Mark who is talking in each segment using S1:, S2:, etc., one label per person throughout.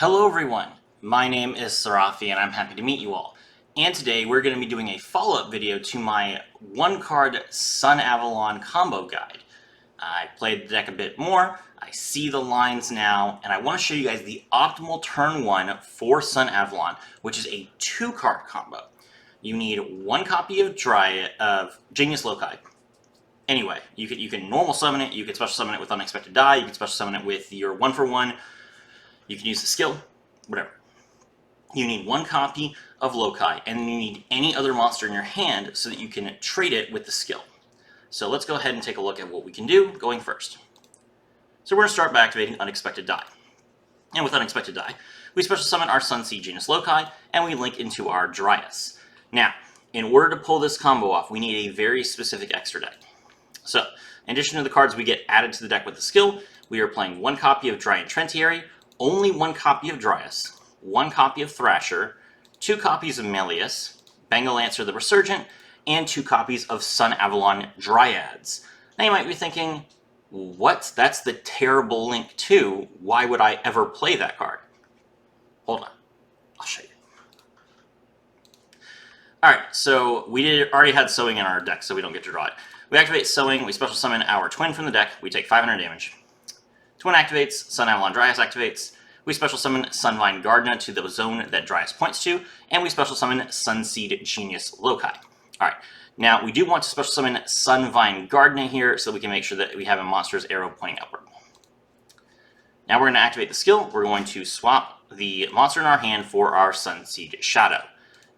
S1: Hello everyone, my name is Sarafi and I'm happy to meet you all. And today we're going to be doing a follow-up video to my one-card Sunavalon combo guide. I played the deck a bit more, I see the lines now, and I want to show you guys the optimal turn 1 for Sunavalon, which is a 2-card combo. You need 1 copy of Genius Loci. Anyway, you can normal summon it, you can special summon it with Unexpected Die, you can special summon it with your 1-for-1, you can use the skill, whatever. You need 1 copy of Loci, and you need any other monster in your hand so that you can trade it with the skill. So let's go ahead and take a look at what we can do going first. So we're going to start by activating Unexpected Die. And with Unexpected Die, we special summon our Sunseed Genius Loci, and we link into our Dryas. Now, in order to pull this combo off, we need a very specific extra deck. So, in addition to the cards we get added to the deck with the skill, we are playing 1 copy of Dry Trentiary, only 1 copy of Dryas, 1 copy of Thrasher, 2 copies of Melius, Bengal Lancer the Resurgent, and 2 copies of Sunavalon Dryads. Now you might be thinking, what? That's the terrible Link 2. Why would I ever play that card? Hold on. I'll show you. Alright, so we already had Sowing in our deck, so we don't get to draw it. We activate Sowing, we special summon our Twin from the deck, we take 500 damage. Twin activates, Sunavalon Dryas activates, we special summon Sunvine Gardna to the zone that Dryas points to, and we special summon Sunseed Genius Loci. Alright, now we do want to special summon Sunvine Gardna here so we can make sure that we have a monster's arrow pointing upward. Now we're going to activate the skill, we're going to swap the monster in our hand for our Sunseed Shadow.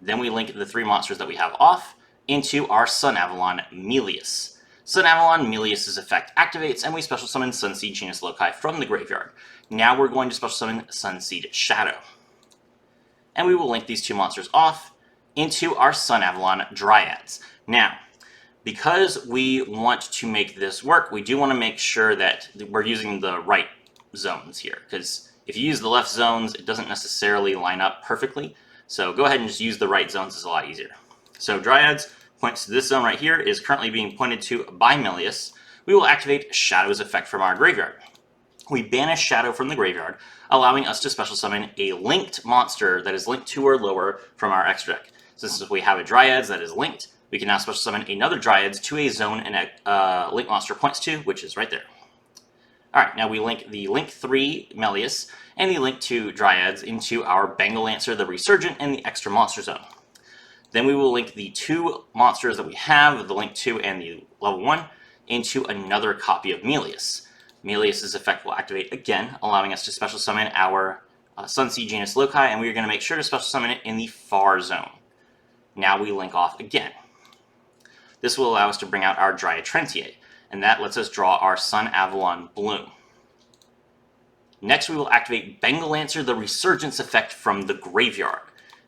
S1: Then we link the 3 monsters that we have off into our Sunavalon Melius. Sunavalon Melius' effect activates, and we special summon Sunseed Genius Loci from the graveyard. Now we're going to special summon Sunseed Shadow. And we will link these 2 monsters off into our Sunavalon Dryads. Now, because we want to make this work, we do want to make sure that we're using the right zones here, because if you use the left zones, it doesn't necessarily line up perfectly. So go ahead and just use the right zones, it's a lot easier. So Dryads points to this zone right here, is currently being pointed to by Melius. We will activate Shadow's effect from our graveyard. We banish Shadow from the graveyard, allowing us to special summon a linked monster that is linked 2 or lower from our extra deck. Since we have a Dryads that is linked, we can now special summon another Dryads to a zone and link monster points to, which is right there. Alright, now we link the Link 3 Melius and the Link 2 Dryads into our Bengal Lancer the Resurgent and the extra monster zone. Then we will link the 2 monsters that we have, the Link 2 and the level 1, into another copy of Melius. Melius' effect will activate again, allowing us to special summon our Sunseed Genius Loci, and we are going to make sure to special summon it in the far zone. Now we link off again. This will allow us to bring out our Dry Trentiary, and that lets us draw our Sunavalon Bloom. Next we will activate Bengal Lancer the Resurgence effect from the graveyard.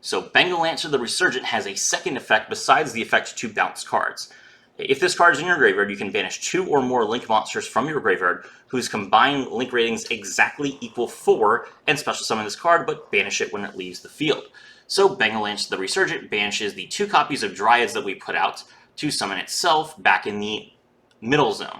S1: So Bengal Lancer the Resurgent has a second effect besides the effect to bounce cards. If this card is in your graveyard, you can banish 2 or more Link monsters from your graveyard whose combined Link ratings exactly equal 4 and special summon this card, but banish it when it leaves the field. So Bengal Lancer the Resurgent banishes the 2 copies of Dryads that we put out to summon itself back in the middle zone.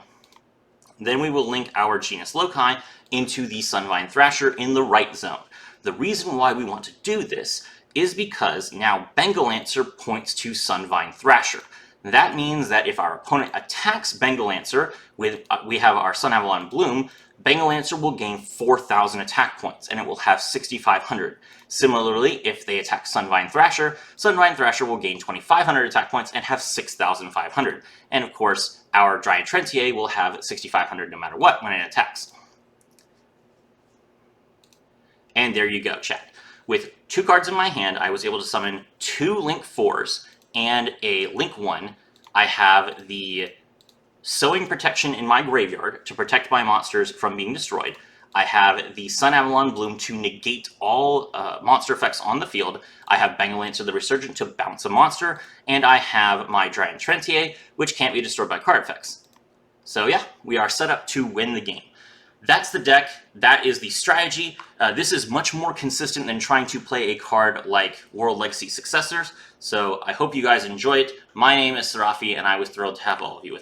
S1: Then we will link our Genius Loci into the Sunvine Thrasher in the right zone. The reason why we want to do this is because now Bengal Lancer points to Sunvine Thrasher. That means that if our opponent attacks Bengal Lancer with we have our Sunavalon Bloom, Bengal Lancer will gain 4,000 attack points, and it will have 6,500. Similarly, if they attack Sunvine Thrasher will gain 2,500 attack points and have 6,500. And of course, our Dry Trentiary will have 6,500 no matter what when it attacks. And there you go, chat. With 2 cards in my hand, I was able to summon 2 Link 4s and a Link 1. I have the Sowing Protection in my graveyard to protect my monsters from being destroyed. I have the Sunavalon Bloom to negate all monster effects on the field. I have Bengal Lancer the Resurgent to bounce a monster, and I have my Dry Trentiary, which can't be destroyed by card effects. So yeah, we are set up to win the game. That's the deck, that is the strategy. This is much more consistent than trying to play a card like World Legacy Successors, so I hope you guys enjoy it. My name is Sarafi, and I was thrilled to have all of you with me.